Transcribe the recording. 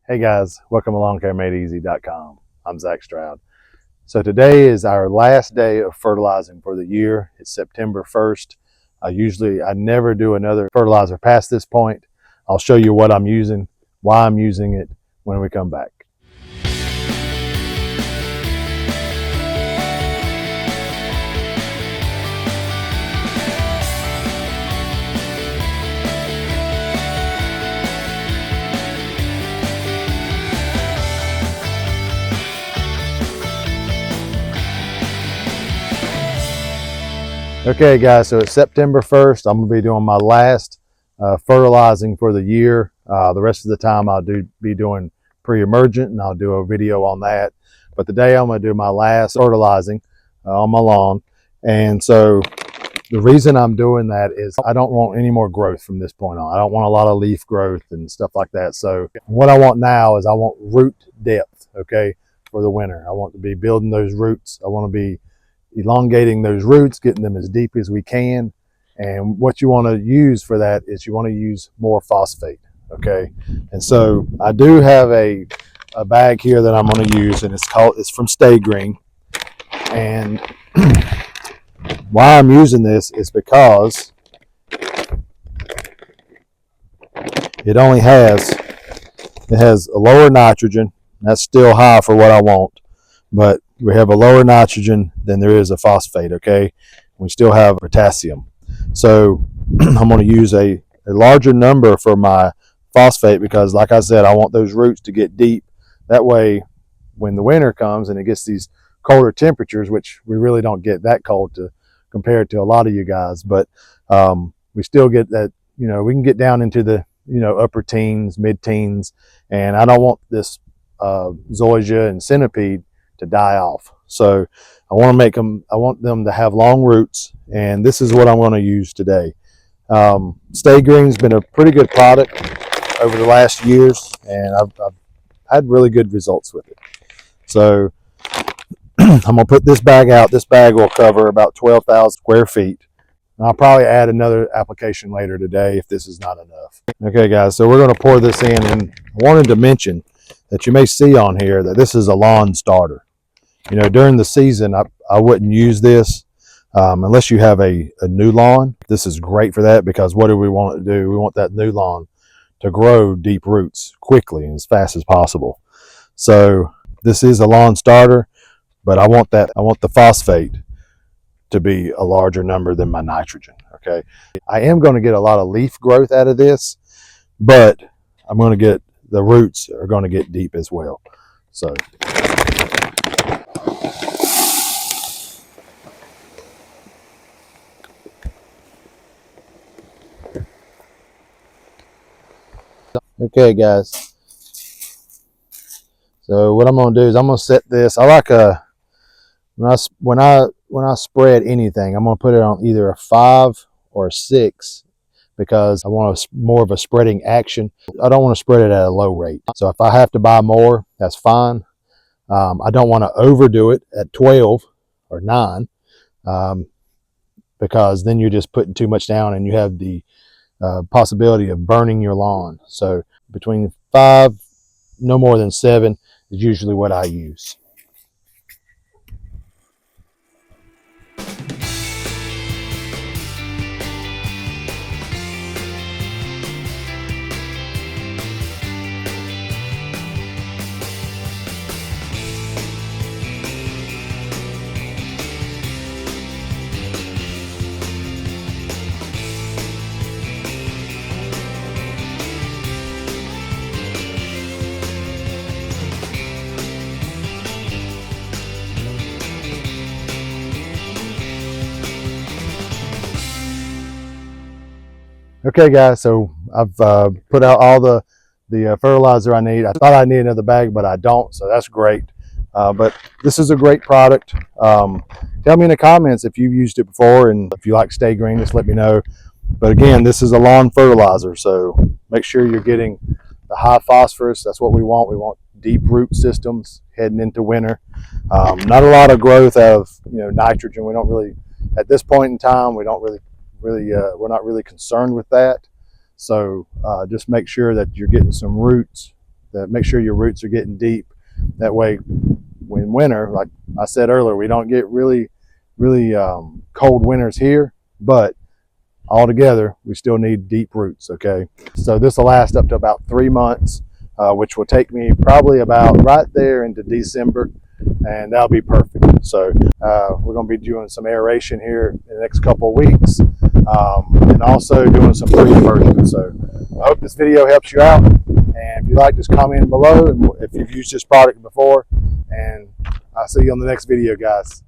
Hey guys, welcome to LawnCareMadeEasy.com. I'm Zach Stroud. So today is our last day of fertilizing for the year. It's September 1st. I never do another fertilizer past this point. I'll show you what I'm using, why I'm using it when we come back. Okay guys, so it's September 1st. I'm gonna be doing my last fertilizing for the year. The rest of the time I'll be doing pre-emergent, and I'll do a video on that. But today I'm gonna do my last fertilizing on my lawn. And so the reason I'm doing that is I don't want any more growth from this point on. I don't want a lot of leaf growth and stuff like that. So what I want now is I want root depth, okay, for the winter. I want to be building those roots. I want to be elongating those roots, getting them as deep as we can. And what you want to use for that is you want to use more phosphate, okay? And so I do have a bag here that I'm going to use, and it's from Stay Green. And why I'm using this is because it has a lower nitrogen. That's still high for what I want, but we have a lower nitrogen than there is a phosphate, okay? We still have potassium. So I'm going to use a larger number for my phosphate because, like I said, I want those roots to get deep. That way, when the winter comes and it gets these colder temperatures, which we really don't get that cold compared to a lot of you guys, but we still get that, we can get down into the, upper teens, mid-teens, and I don't want this zoysia and centipede to die off. So I want them to have long roots, and this is what I'm going to use today. Stay Green's been a pretty good product over the last years, and I've had really good results with it. So I'm going to put this bag out. This bag will cover about 12,000 square feet. And I'll probably add another application later today if this is not enough. Okay guys, so we're going to pour this in, and I wanted to mention that you may see on here that this is a lawn starter. During the season, I wouldn't use this unless you have a new lawn. This is great for that because what do we want it to do? We want that new lawn to grow deep roots quickly and as fast as possible. So this is a lawn starter, but I want the phosphate to be a larger number than my nitrogen, okay? I am going to get a lot of leaf growth out of this, but the roots are going to get deep as well. So okay guys, so what I'm going to do is I'm going to set this. I like when I spread anything, I'm going to put it on either a 5 or a 6 because I want more of a spreading action. I don't want to spread it at a low rate. So if I have to buy more, that's fine. I don't want to overdo it at 12 or 9 because then you're just putting too much down and you have the possibility of burning your lawn. So between 5, no more than 7 is usually what I use. Okay guys, so I've put out all the fertilizer I need. I thought I needed another bag, but I don't, so that's great. But this is a great product. Tell me in the comments if you've used it before, and if you like Stay Green, just let me know. But again, this is a lawn fertilizer, so make sure you're getting the high phosphorus. That's what we want. We want deep root systems heading into winter. Not a lot of growth of nitrogen. We don't really, at this point in time, we don't really we're not really concerned with that. So just make sure that you're getting some roots make sure your roots are getting deep. That way, when winter, like I said earlier, we don't get really cold winters here, but altogether, we still need deep roots, okay? So this will last up to about 3 months, which will take me probably about right there into December, and that'll be perfect. So we're going to be doing some aeration here in the next couple of weeks, and also doing some pre-conversion. So I hope this video helps you out, and if you like, just comment below if you've used this product before, and I'll see you on the next video, guys.